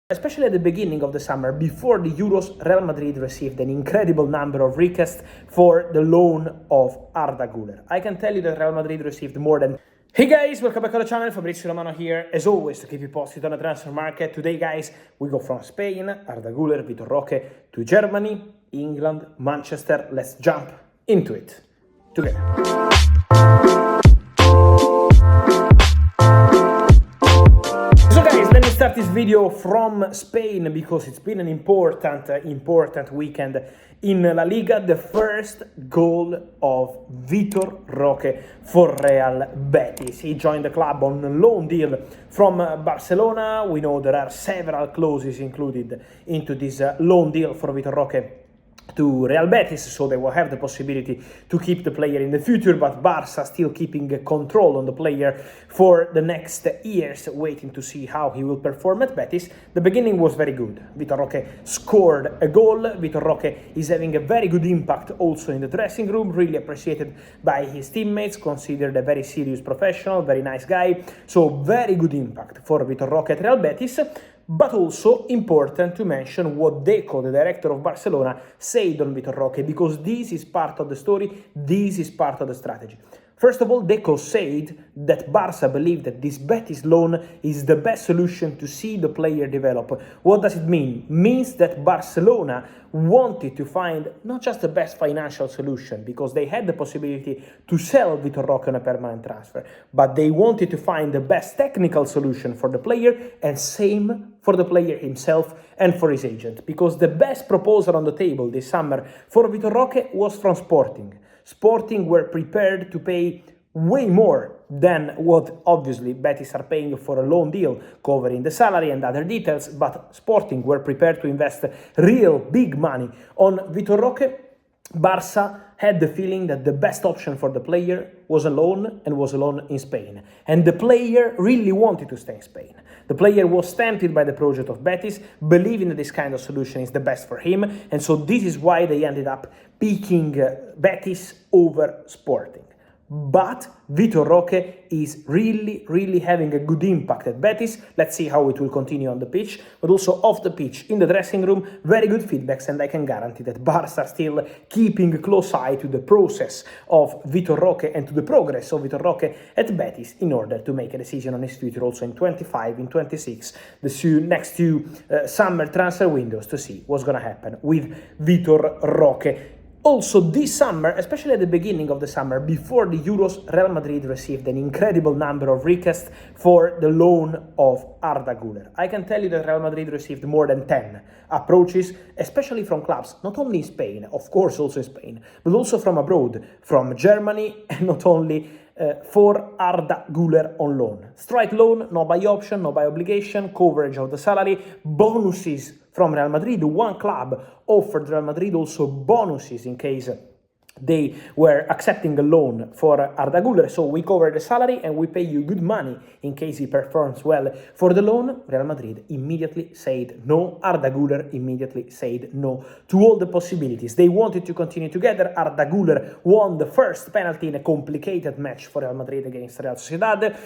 Especially at the beginning of the summer, before the Euros, Real Madrid received an incredible number of requests for the loan of Arda Güler. I can tell you that Real Madrid received more than... Hey guys, welcome back to the channel, Fabrizio Romano here, as always, to keep you posted on the transfer market. Today, guys, we go from Spain, Arda Güler, Vitor Roque, to Germany, England, Manchester. Let's jump into it together. So guys, let me start this video from Spain because it's been an important weekend in La Liga. The first goal of Vitor Roque for Real Betis. He joined the club on a loan deal from Barcelona. We know there are several clauses included into this loan deal for Vitor Roque to Real Betis, so they will have the possibility to keep the player in the future, but Barca still keeping control on the player for the next years, waiting to see how he will perform at Betis. The beginning was very good. Vitor Roque scored a goal. Vitor Roque is having a very good impact also in the dressing room, really appreciated by his teammates, considered a very serious professional, very nice guy, so very good impact for Vitor Roque at Real Betis. But also important to mention what Deco, the director of Barcelona, said on Vitor Roque, because this is part of the story, this is part of the strategy. First of all, Deco said that Barca believed that this Betis loan is the best solution to see the player develop. What does it mean? Means that Barcelona wanted to find not just the best financial solution, because they had the possibility to sell Vitor Roque on a permanent transfer, but they wanted to find the best technical solution for the player, and same for the player himself and for his agent, because the best proposal on the table this summer for Vitor Roque was from Sporting. Sporting were prepared to pay way more than what obviously Betis are paying for a loan deal, covering the salary and other details, but Sporting were prepared to invest real big money on Vitor Roque. Barca had the feeling that the best option for the player was a loan, and was a loan in Spain. And the player really wanted to stay in Spain. The player was tempted by the project of Betis, believing that this kind of solution is the best for him, and so this is why they ended up picking Betis over Sporting. But Vitor Roque is really having a good impact at Betis. Let's see how it will continue on the pitch, but also off the pitch, in the dressing room, very good feedbacks, and I can guarantee that Barca are still keeping a close eye to the process of Vitor Roque and to the progress of Vitor Roque at Betis in order to make a decision on his future also in 25, in 26, the next two summer transfer windows, to see what's going to happen with Vitor Roque. Also, this summer, especially at the beginning of the summer, before the Euros, Real Madrid received an incredible number of requests for the loan of Arda Güler. I can tell you that Real Madrid received more than 10 approaches, especially from clubs, not only in Spain, of course also in Spain, but also from abroad, from Germany, and not only for Arda Güler on loan. Straight loan, no buy option, no buy obligation, coverage of the salary, bonuses from Real Madrid. One club offered Real Madrid also bonuses in case they were accepting a loan for Arda Güler. So we cover the salary and we pay you good money in case he performs well for the loan. Real Madrid immediately said no. Arda Güler immediately said no to all the possibilities. They wanted to continue together. Arda Güler won the first penalty in a complicated match for Real Madrid against Real Sociedad.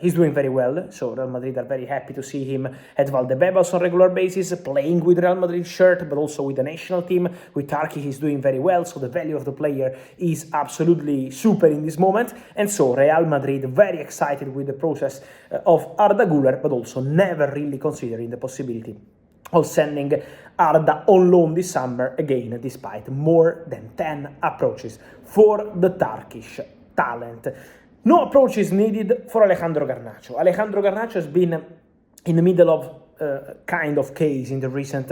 He's doing very well, so Real Madrid are very happy to see him at Valdebebas on a regular basis, playing with Real Madrid shirt, but also with the national team. With Turkey, he's doing very well, so the value of the player is absolutely super in this moment, and so Real Madrid very excited with the process of Arda Güler, but also never really considering the possibility of sending Arda on loan this summer, again, despite more than 10 approaches for the Turkish talent. No approaches needed for Alejandro Garnacho. Alejandro Garnacho has been in the middle of kind of case in the recent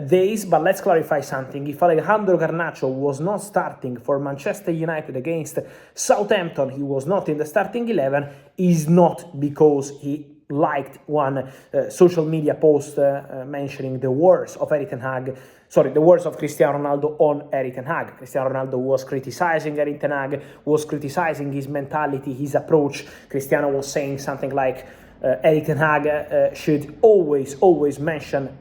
days, but let's clarify something. If Alejandro Garnacho was not starting for Manchester United against Southampton, he was not in the starting 11, is not because he liked one social media post mentioning the words of the words of Cristiano Ronaldo on Eric Ten Hag. Cristiano Ronaldo was criticizing Eric Ten Hag, was criticizing his mentality, his approach. Cristiano was saying something like, Eric Ten Hag should always mention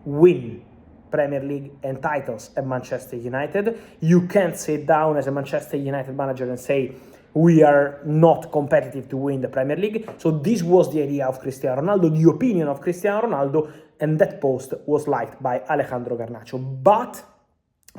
win Premier League and titles at Manchester United. You can't sit down as a Manchester United manager and say we are not competitive to win the Premier League. So this was the idea of Cristiano Ronaldo, the opinion of Cristiano Ronaldo. and that post was liked by Alejandro Garnacho.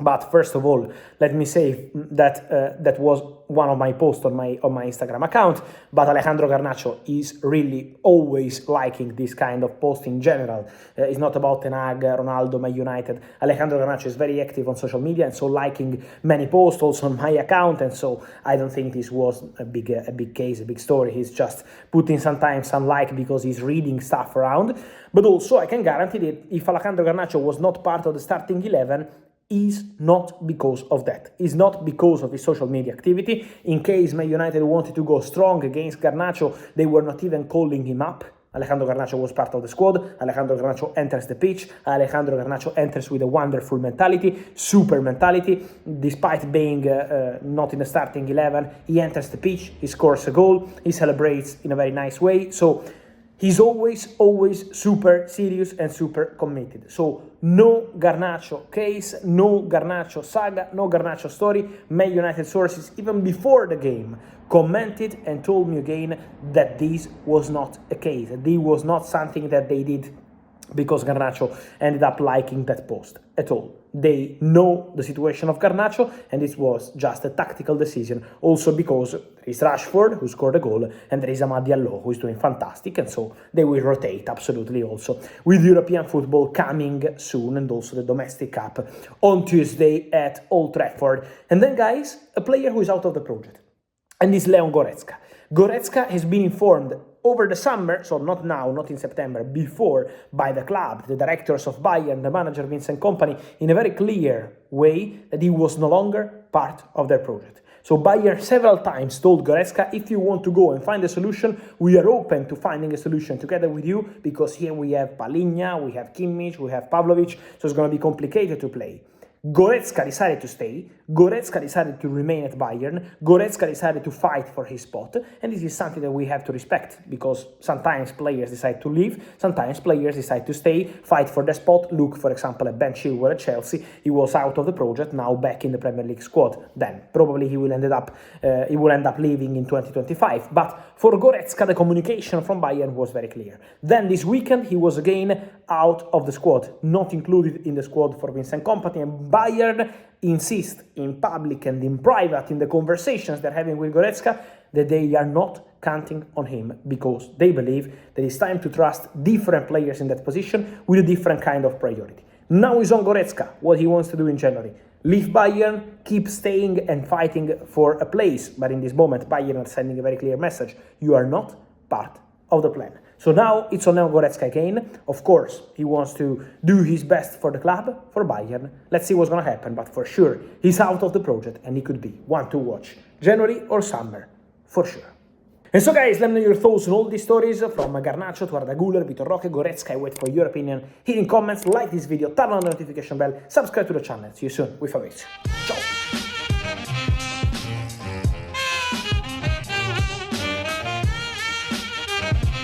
But first of all, let me say that that was one of my posts on my Instagram account. But Alejandro Garnacho is really always liking this kind of post in general. It's not about Ten Hag, Ronaldo, Man United. Alejandro Garnacho is very active on social media and so liking many posts also on my account. And so I don't think this was a big case, a big story. He's just putting sometimes some like because he's reading stuff around. But also I can guarantee that if Alejandro Garnacho was not part of the starting 11, is not because of that. It's not because of his social media activity. In case Man United wanted to go strong against Garnacho, they were not even calling him up. Alejandro Garnacho was part of the squad. Alejandro Garnacho enters the pitch. Alejandro Garnacho enters with a wonderful mentality, super mentality. Despite being not in the starting 11, he enters the pitch, he scores a goal, he celebrates in a very nice way. So he's always super serious and super committed. So no Garnacho case, no Garnacho saga, no Garnacho story. Man United sources, even before the game, commented and told me again that this was not a case. This was not something that they did because Garnacho ended up liking that post at all. They know the situation of Garnacho, and it was just a tactical decision. Also because there is Rashford, who scored a goal, and there is Amad Diallo, who is doing fantastic, and so they will rotate absolutely also. With European football coming soon, and also the domestic cup on Tuesday at Old Trafford. And then, guys, a player who is out of the project, and is Leon Goretzka. Goretzka has been informed over the summer, so not now, not in September, before, by the club, the directors of Bayern, the manager Vincent Kompany, in a very clear way that he was no longer part of their project. So Bayern several times told Goretzka, if you want to go and find a solution, we are open to finding a solution together with you, because here we have Palinha, we have Kimmich, we have Pavlovic, so it's going to be complicated to play. Goretzka decided to stay, Goretzka decided to remain at Bayern, Goretzka decided to fight for his spot, and this is something that we have to respect, because sometimes players decide to leave, sometimes players decide to stay, fight for their spot. Look, for example, at Ben Chilwell at Chelsea. He was out of the project, now back in the Premier League squad. Then probably he will end up leaving in 2025. But for Goretzka, the communication from Bayern was very clear. Then this weekend he was again out of the squad, not included in the squad for Vincent Kompany, and Bayern insist in public and in private, in the conversations they're having with Goretzka, that they are not counting on him, because they believe that it's time to trust different players in that position with a different kind of priority. Now is on Goretzka what he wants to do in January. Leave Bayern, keep staying and fighting for a place, but in this moment Bayern are sending a very clear message: you are not part of the plan. So now it's on Leon Goretzka again. Of course, he wants to do his best for the club, for Bayern. Let's see what's going to happen, but for sure, he's out of the project and he could be one to watch. January or summer, for sure. And so, guys, let me know your thoughts on all these stories, from Garnacho to Arda, Güler, Vitor Roque, Goretzka. I wait for your opinion here in comments. Like this video, turn on the notification bell, subscribe to the channel. See you soon with Fabrizio. Ciao!